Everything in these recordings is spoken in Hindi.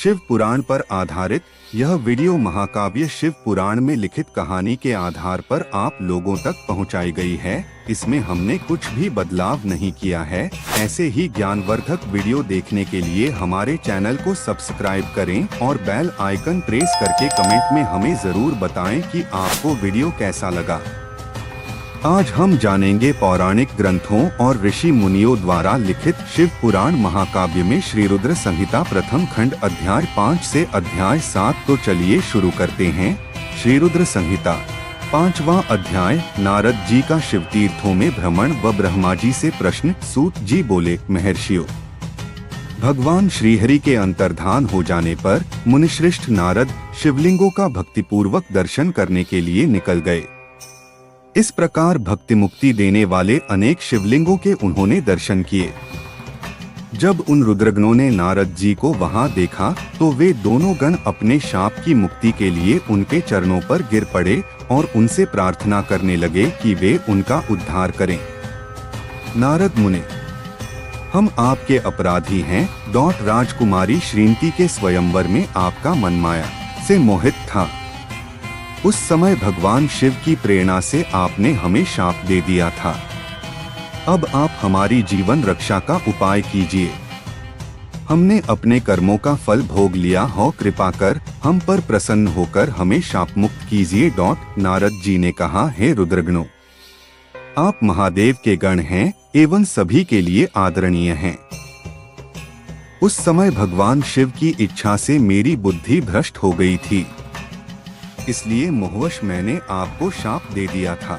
शिव पुराण पर आधारित यह वीडियो महाकाव्य शिव पुराण में लिखित कहानी के आधार पर आप लोगों तक पहुंचाई गई है। इसमें हमने कुछ भी बदलाव नहीं किया है। ऐसे ही ज्ञानवर्धक वीडियो देखने के लिए हमारे चैनल को सब्सक्राइब करें और बेल आइकन प्रेस करके कमेंट में हमें जरूर बताएं कि आपको वीडियो कैसा लगा। आज हम जानेंगे पौराणिक ग्रंथों और ऋषि मुनियों द्वारा लिखित शिव पुराण महाकाव्य में श्री रुद्र संहिता प्रथम खंड अध्याय 5 से अध्याय 7। तो चलिए शुरू करते हैं। श्री रुद्र संहिता 5वां अध्याय। नारद जी का शिव तीर्थों में भ्रमण व ब्रह्मा जी से प्रश्न। सूत जी बोले, महर्षियों, भगवान श्रीहरि के अंतर्धान हो जाने पर मुनिश्रेष्ठ नारद शिवलिंगों का भक्तिपूर्वक दर्शन करने के लिए निकल गए। इस प्रकार भक्ति मुक्ति देने वाले अनेक शिवलिंगों के उन्होंने दर्शन किए। जब उन रुद्रगणों ने नारद जी को वहां देखा तो वे दोनों गण अपने शाप की मुक्ति के लिए उनके चरणों पर गिर पड़े और उनसे प्रार्थना करने लगे कि वे उनका उद्धार करें। नारद मुने, हम आपके अपराधी हैं। राजकुमारी श्रीमती के स्वयंवर में आपका मन माया से मोहित था। उस समय भगवान शिव की प्रेरणा से आपने हमें शाप दे दिया था। अब आप हमारी जीवन रक्षा का उपाय कीजिए। हमने अपने कर्मों का फल भोग लिया हो, कृपा कर हम पर प्रसन्न होकर हमें शाप मुक्त कीजिए। नारद जी ने कहा, हे रुद्रगणों, आप महादेव के गण हैं एवं सभी के लिए आदरणीय हैं। उस समय भगवान शिव की इच्छा से मेरी बुद्धि भ्रष्ट हो गई थी, इसलिए मोहवश मैंने आपको शाप दे दिया था।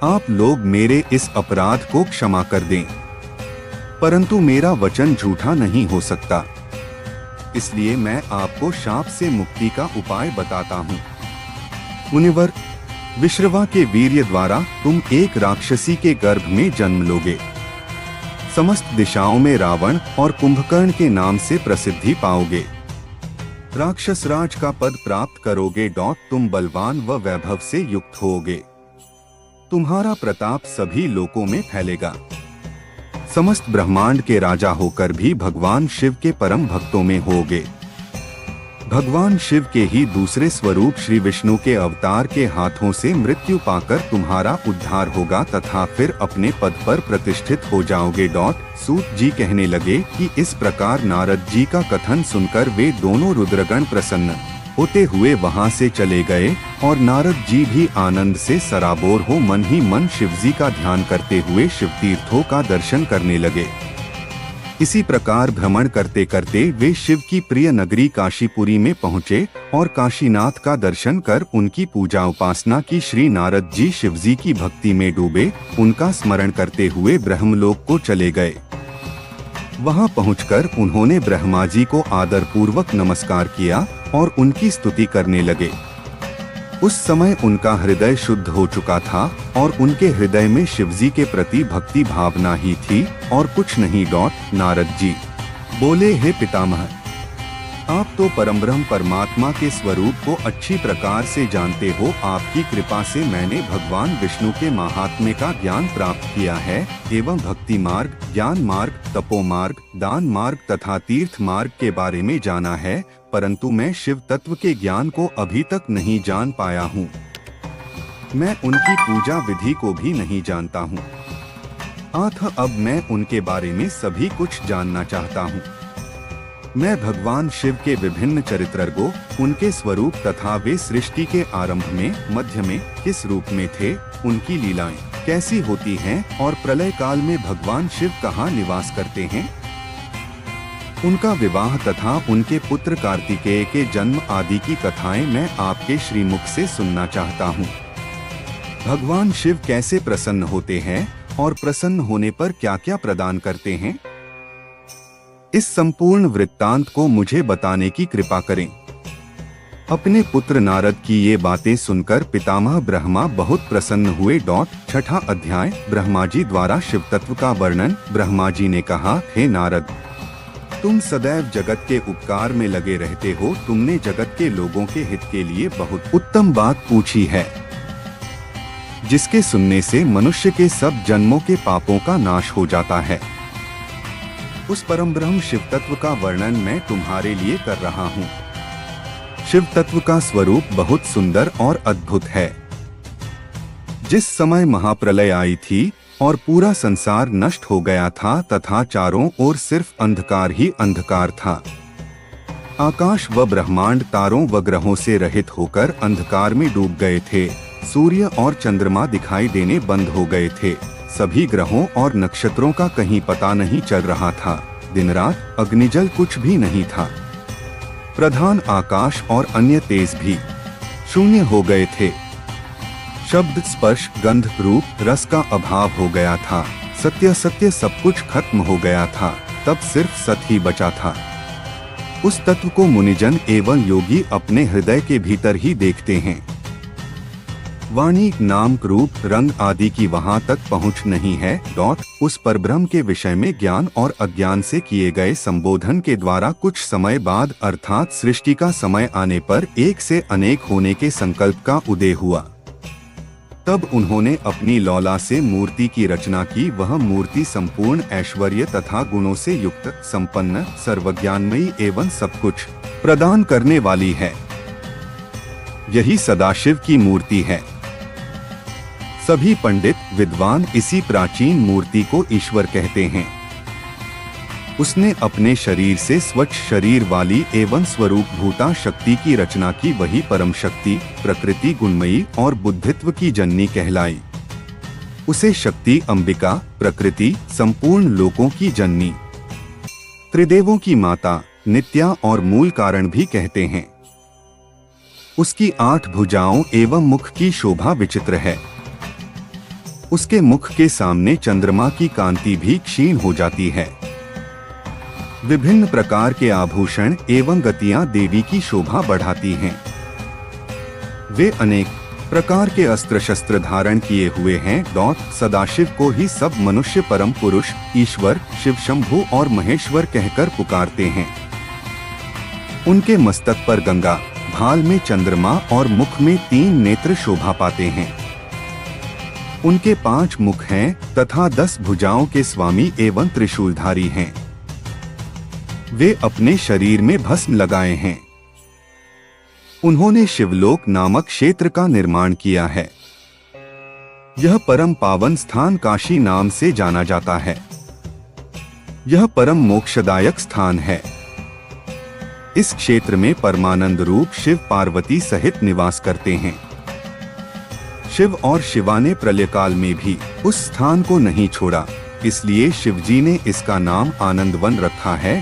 आप लोग मेरे इस अपराध को क्षमा कर दें, परंतु मेरा वचन झूठा नहीं हो सकता, इसलिए मैं आपको शाप से मुक्ति का उपाय बताता हूँ। मुनिवर, विश्रवा के वीर्य द्वारा तुम एक राक्षसी के गर्भ में जन्म लोगे। समस्त दिशाओं में रावण और कुंभकर्ण के नाम से प्रसिद्धि पाओगे। राक्षस राज का पद प्राप्त करोगे। तुम बलवान व वैभव से युक्त होगे। तुम्हारा प्रताप सभी लोकों में फैलेगा। समस्त ब्रह्मांड के राजा होकर भी भगवान शिव के परम भक्तों में होगे। भगवान शिव के ही दूसरे स्वरूप श्री विष्णु के अवतार के हाथों से मृत्यु पाकर तुम्हारा उद्धार होगा तथा फिर अपने पद पर प्रतिष्ठित हो जाओगे। सूत जी कहने लगे कि इस प्रकार नारद जी का कथन सुनकर वे दोनों रुद्रगण प्रसन्न होते हुए वहां से चले गए और नारद जी भी आनंद से सराबोर हो मन ही मन शिवजी का ध्यान करते हुए शिव तीर्थों का दर्शन करने लगे। इसी प्रकार भ्रमण करते करते वे शिव की प्रिय नगरी काशीपुरी में पहुँचे और काशीनाथ का दर्शन कर उनकी पूजा उपासना की। श्री नारद जी शिवजी की भक्ति में डूबे उनका स्मरण करते हुए ब्रह्मलोक को चले गए। वहां पहुंचकर उन्होंने ब्रह्मा जी को आदर पूर्वक नमस्कार किया और उनकी स्तुति करने लगे। उस समय उनका हृदय शुद्ध हो चुका था और उनके हृदय में शिवजी के प्रति भक्ति भावना ही थी और कुछ नहीं। नारद जी बोले, हे पितामह, आप तो परमब्रह्म परमात्मा के स्वरूप को अच्छी प्रकार से जानते हो। आपकी कृपा से मैंने भगवान विष्णु के महात्म्य का ज्ञान प्राप्त किया है एवं भक्ति मार्ग, ज्ञान मार्ग, तपो मार्ग, दान मार्ग तथा तीर्थ मार्ग के बारे में जाना है, परंतु मैं शिव तत्व के ज्ञान को अभी तक नहीं जान पाया हूँ। मैं उनकी पूजा विधि को भी नहीं जानता हूँ। अब मैं उनके बारे में सभी कुछ जानना चाहता हूँ। मैं भगवान शिव के विभिन्न चरित्रर्गों, उनके स्वरूप तथा वे सृष्टि के आरंभ में, मध्य में किस रूप में थे, उनकी लीलाएं कैसी होती हैं और प्रलय काल में भगवान शिव कहाँ निवास करते हैं, उनका विवाह तथा उनके पुत्र कार्तिकेय के जन्म आदि की कथाएं मैं आपके श्रीमुख से सुनना चाहता हूँ। भगवान शिव कैसे प्रसन्न होते हैं और प्रसन्न होने पर क्या क्या प्रदान करते हैं, इस संपूर्ण वृत्तांत को मुझे बताने की कृपा करें। अपने पुत्र नारद की ये बातें सुनकर पितामह ब्रह्मा बहुत प्रसन्न हुए। 6वां अध्याय। ब्रह्मा जी द्वारा शिव तत्व का वर्णन। ब्रह्मा जी ने कहा, हे नारद, तुम सदैव जगत के उपकार में लगे रहते हो। तुमने जगत के लोगों के हित के लिए बहुत उत्तम बात पूछी है, जिसके सुनने से मनुष्य के सब जन्मों के पापों का नाश हो जाता है। उस परम ब्रह्म शिव तत्व का वर्णन मैं तुम्हारे लिए कर रहा हूँ। शिव तत्व का स्वरूप बहुत सुंदर और अद्भुत है। जिस समय महाप्रलय आई थी और पूरा संसार नष्ट हो गया था तथा चारों ओर सिर्फ अंधकार ही अंधकार था, आकाश व ब्रह्मांड तारों व ग्रहों से रहित होकर अंधकार में डूब गए थे। सूर्य और चंद्रमा दिखाई देने बंद हो गए थे। सभी ग्रहों और नक्षत्रों का कहीं पता नहीं चल रहा था। दिन रात अग्निजल कुछ भी नहीं था। प्रधान आकाश और अन्य तेज भी शून्य हो गए थे। शब्द, स्पर्श, गंध, रूप, रस का अभाव हो गया था। सत्य सत्य सब कुछ खत्म हो गया था। तब सिर्फ सत ही बचा था। उस तत्व को मुनिजन एवं योगी अपने हृदय के भीतर ही देखते हैं। वाणी, नाम, रूप, रंग आदि की वहां तक पहुंच नहीं है। उस परब्रह्म के विषय में ज्ञान और अज्ञान से किए गए संबोधन के द्वारा कुछ समय बाद अर्थात सृष्टि का समय आने पर एक से अनेक होने के संकल्प का उदय हुआ। तब उन्होंने अपनी लौला से मूर्ति की रचना की। वह मूर्ति संपूर्ण ऐश्वर्य तथा गुणों से युक्त, संपन्न, सर्वज्ञानमयी एवं सब कुछ प्रदान करने वाली है। यही सदाशिव की मूर्ति है। सभी पंडित विद्वान इसी प्राचीन मूर्ति को ईश्वर कहते हैं। उसने अपने शरीर से स्वच्छ शरीर वाली एवं स्वरूप भूता शक्ति की रचना की। वही परम शक्ति, प्रकृति गुणमयी और बुद्धित्व की जननी कहलाई। उसे शक्ति, अंबिका, प्रकृति, संपूर्ण लोकों की जननी, त्रिदेवों की माता, नित्या और मूल कारण भी कहते हैं। उसकी 8 भुजाओं एवं मुख की शोभा विचित्र है। उसके मुख के सामने चंद्रमा की कांति भी क्षीण हो जाती है। विभिन्न प्रकार के आभूषण एवं गतियां देवी की शोभा बढ़ाती हैं। वे अनेक प्रकार के अस्त्र शस्त्र धारण किए हुए हैं। सदाशिव को ही सब मनुष्य परम पुरुष, ईश्वर, शिव शंभु और महेश्वर कहकर पुकारते हैं। उनके मस्तक पर गंगा, भाल में चंद्रमा और मुख में 3 नेत्र शोभा पाते हैं। उनके 5 मुख हैं तथा 10 भुजाओं के स्वामी एवं त्रिशूलधारी हैं। वे अपने शरीर में भस्म लगाए हैं। उन्होंने शिवलोक नामक क्षेत्र का निर्माण किया है। यह परम पावन स्थान काशी नाम से जाना जाता है। यह परम मोक्षदायक स्थान है। इस क्षेत्र में परमानंद रूप शिव पार्वती सहित निवास करते हैं। शिव और शिवा ने प्रलयकाल में भी उस स्थान को नहीं छोड़ा, इसलिए शिवजी ने इसका नाम आनंदवन रखा है।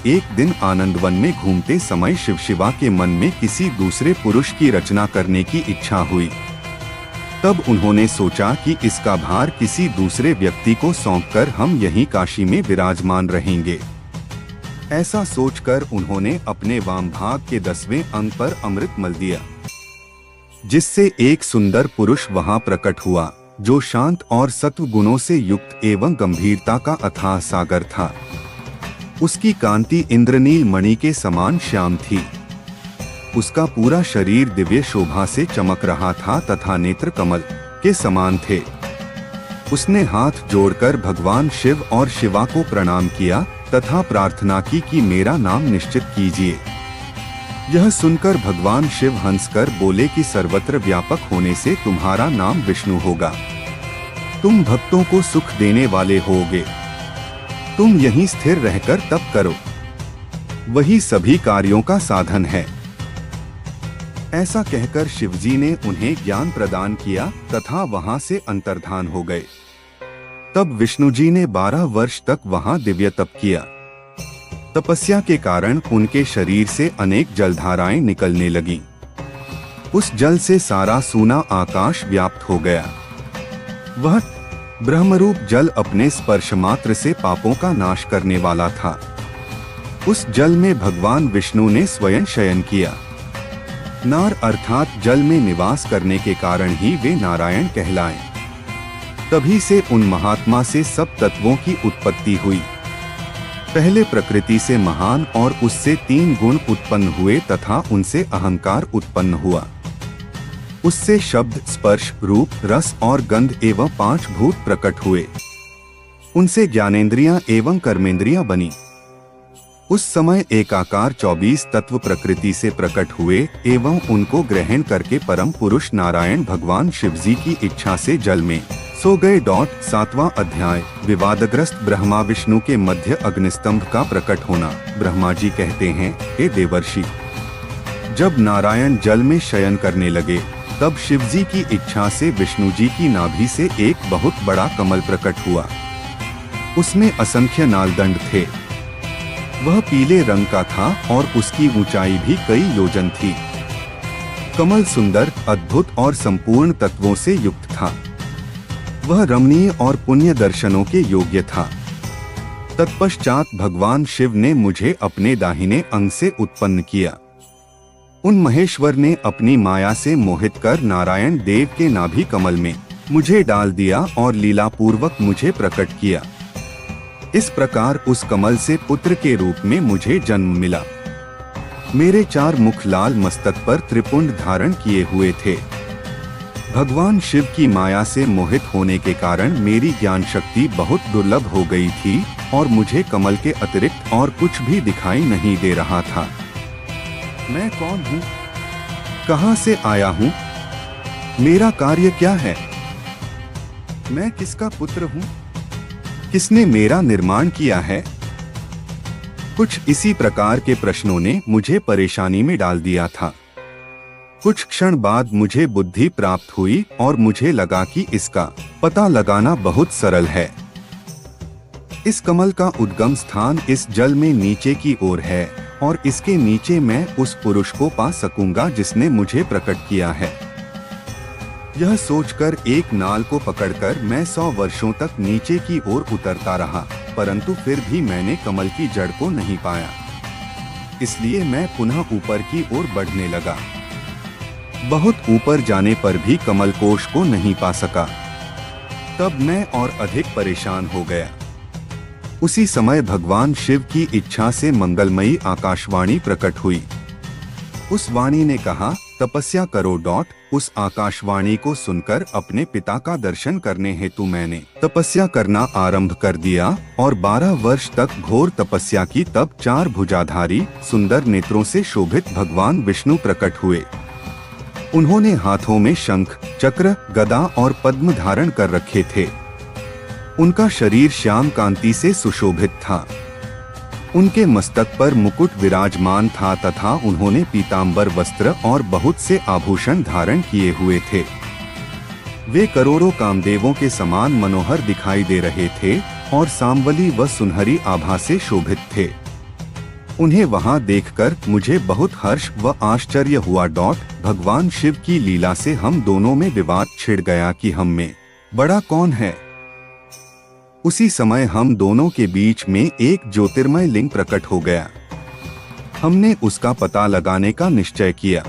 एक दिन आनंदवन में घूमते समय शिव शिवा के मन में किसी दूसरे पुरुष की रचना करने की इच्छा हुई। तब उन्होंने सोचा कि इसका भार किसी दूसरे व्यक्ति को सौंपकर हम यहीं काशी में विराजमान रहेंगे। ऐसा सोचकर उन्होंने अपने वाम भाग के 10वें अंग पर अमृत मल दिया, जिससे एक सुंदर पुरुष वहां प्रकट हुआ, जो शांत और सत्व गुणों से युक्त एवं गंभीरता का अथाह सागर था। उसकी कांति इंद्रनील मणि के समान श्याम थी। उसका पूरा शरीर दिव्य शोभा से चमक रहा था तथा नेत्र कमल के समान थे। उसने हाथ जोड़कर भगवान शिव और शिवा को प्रणाम किया तथा प्रार्थना की कि मेरा नाम निश्चित कीजिए। यह सुनकर भगवान शिव हंसकर बोले कि सर्वत्र व्यापक होने से तुम्हारा नाम विष्णु होगा। तुम भक्तों को सुख देने वाले होगे। तुम यहीं स्थिर रहकर तप करो, वही सभी कार्यों का साधन है। ऐसा कहकर शिवजी ने उन्हें ज्ञान प्रदान किया तथा वहां से अंतर्धान हो गए। तब विष्णुजी ने 12 वर्ष तक वहां दिव्य तप किया। तपस्या के कारण उनके शरीर से अनेक जलधाराएं निकलने लगीं। उस जल से सारा सूना आकाश व्याप्त हो गया। वह ब्रह्मरूप जल अपने स्पर्श मात्र से पापों का नाश करने वाला था। उस जल में भगवान विष्णु ने स्वयं शयन किया। नार अर्थात जल में निवास करने के कारण ही वे नारायण कहलाए। तभी से उन महात्मा से सब तत्वों की उत्पत्ति हुई। पहले प्रकृति से महान और उससे 3 गुण उत्पन्न हुए तथा उनसे अहंकार उत्पन्न हुआ। उससे शब्द, स्पर्श, रूप, रस और गंध एवं 5 भूत प्रकट हुए। उनसे ज्ञानेंद्रियां एवं कर्मेंद्रियां बनी। उस समय एकाकार 24 तत्व प्रकृति से प्रकट हुए एवं उनको ग्रहण करके परम पुरुष नारायण भगवान शिवजी की इच्छा से जल में सो गए। 7वां अध्याय विवादग्रस्त ब्रह्मा विष्णु के मध्य अग्निस्तंभ का प्रकट होना। ब्रह्मा जी कहते हैं, हे देवर्षि, जब नारायण जल में शयन करने लगे तब शिवजी की इच्छा से विष्णु जी की नाभि से एक बहुत बड़ा कमल प्रकट हुआ। उसमें असंख्य नालदंड थे। वह पीले रंग का था और उसकी ऊंचाई भी कई योजन थी। कमल सुंदर, अद्भुत और संपूर्ण तत्वों से युक्त था। वह रमणीय और पुण्य दर्शनों के योग्य था। तत्पश्चात भगवान शिव ने मुझे अपने दाहिने अंग से उत्पन्न किया। उन महेश्वर ने अपनी माया से मोहित कर नारायण देव के नाभि कमल में मुझे डाल दिया और लीला पूर्वक मुझे प्रकट किया। इस प्रकार उस कमल से पुत्र के रूप में मुझे जन्म मिला। मेरे 4 मुख लाल मस्तक पर त्रिपुंड धारण किए हुए थे। भगवान शिव की माया से मोहित होने के कारण मेरी ज्ञान शक्ति बहुत दुर्लभ हो गई थी और मुझे कमल के अतिरिक्त और कुछ भी दिखाई नहीं दे रहा था। मैं कौन हूँ? कहाँ से आया हूँ? मेरा कार्य क्या है? मैं किसका पुत्र हूँ? किसने मेरा निर्माण किया है? कुछ इसी प्रकार के प्रश्नों ने मुझे परेशानी में डाल दिया था। कुछ क्षण बाद मुझे बुद्धि प्राप्त हुई और मुझे लगा कि इसका पता लगाना बहुत सरल है। इस कमल का उद्गम स्थान इस जल में नीचे की ओर है और इसके नीचे मैं उस पुरुष को पा सकूंगा जिसने मुझे प्रकट किया है। यह सोचकर एक नाल को पकड़कर मैं 100 वर्षों तक नीचे की ओर उतरता रहा, परंतु फिर भी मैंने कमल की जड़ को नहीं पाया। इसलिए मैं पुनः ऊपर की ओर बढ़ने लगा। बहुत ऊपर जाने पर भी कमल कोश को नहीं पा सका। तब मैं और अधिक परेशान हो गया। उसी समय भगवान शिव की इच्छा से मंगलमयी आकाशवाणी प्रकट हुई। उस वाणी ने कहा, तपस्या करो। उस आकाशवाणी को सुनकर अपने पिता का दर्शन करने हेतु मैंने तपस्या करना आरंभ कर दिया और 12 वर्ष तक घोर तपस्या की। तब 4 भुजाधारी सुंदर नेत्रों से शोभित भगवान विष्णु प्रकट हुए। उन्होंने हाथों में शंख, चक्र, गदा और पद्म धारण कर रखे थे। उनका शरीर श्याम कांति से सुशोभित था। उनके मस्तक पर मुकुट विराजमान था तथा उन्होंने पीतांबर वस्त्र और बहुत से आभूषण धारण किए हुए थे। वे करोड़ों कामदेवों के समान मनोहर दिखाई दे रहे थे और सांवली व सुनहरी आभा से शोभित थे। उन्हें वहां देखकर मुझे बहुत हर्ष व आश्चर्य हुआ। भगवान शिव की लीला से हम दोनों में विवाद छिड़ गया कि हम में बड़ा कौन है। उसी समय हम दोनों के बीच में एक ज्योतिर्मय लिंग प्रकट हो गया। हमने उसका पता लगाने का निश्चय किया।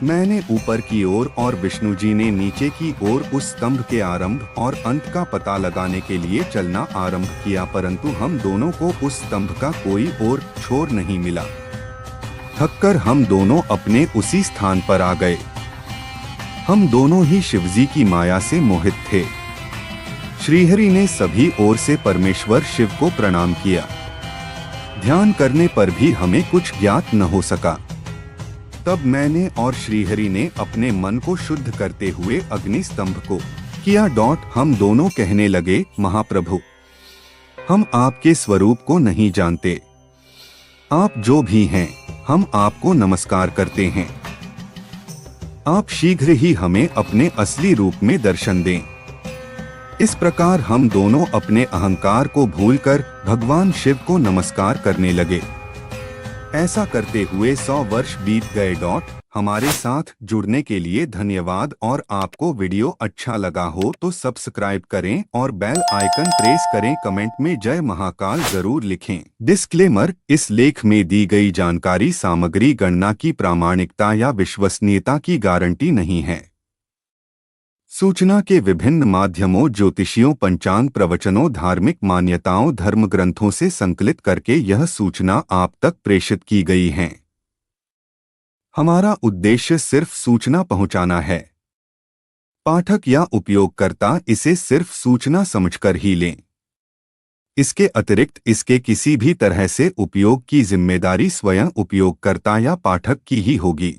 मैंने ऊपर की ओर और विष्णु जी ने नीचे की ओर उस स्तंभ के आरंभ और अंत का पता लगाने के लिए चलना आरंभ किया, परंतु हम दोनों को उस स्तंभ का कोई और छोर नहीं मिला। थककर हम दोनों अपने उसी स्थान पर आ गए। हम दोनों ही शिवजी की माया से मोहित थे। श्रीहरि ने सभी ओर से परमेश्वर शिव को प्रणाम किया। ध्यान करने पर भी हमें कुछ ज्ञात न हो सका। तब मैंने और श्रीहरि ने अपने मन को शुद्ध करते हुए अग्नि स्तंभ को किया। हम दोनों कहने लगे, महाप्रभु, हम आपके स्वरूप को नहीं जानते। आप जो भी हैं, हम आपको नमस्कार करते हैं। आप शीघ्र ही हमें अपने असली रूप में दर्शन दें। इस प्रकार हम दोनों अपने अहंकार को भूलकर भगवान शिव को नमस्कार करने लगे। ऐसा करते हुए 100 वर्ष बीत गए। हमारे साथ जुड़ने के लिए धन्यवाद और आपको वीडियो अच्छा लगा हो तो सब्सक्राइब करें और बेल आइकन प्रेस करें। कमेंट में जय महाकाल जरूर लिखें। डिस्क्लेमर, इस लेख में दी गई जानकारी सामग्री गणना की प्रामाणिकता या विश्वसनीयता की गारंटी नहीं है। सूचना के विभिन्न माध्यमों, ज्योतिषियों, पंचांग प्रवचनों, धार्मिक मान्यताओं, धर्म ग्रंथों से संकलित करके यह सूचना आप तक प्रेषित की गई है। हमारा उद्देश्य सिर्फ सूचना पहुंचाना है। पाठक या उपयोगकर्ता इसे सिर्फ सूचना समझकर ही लें। इसके अतिरिक्त इसके किसी भी तरह से उपयोग की जिम्मेदारी स्वयं उपयोगकर्ता या पाठक की ही होगी।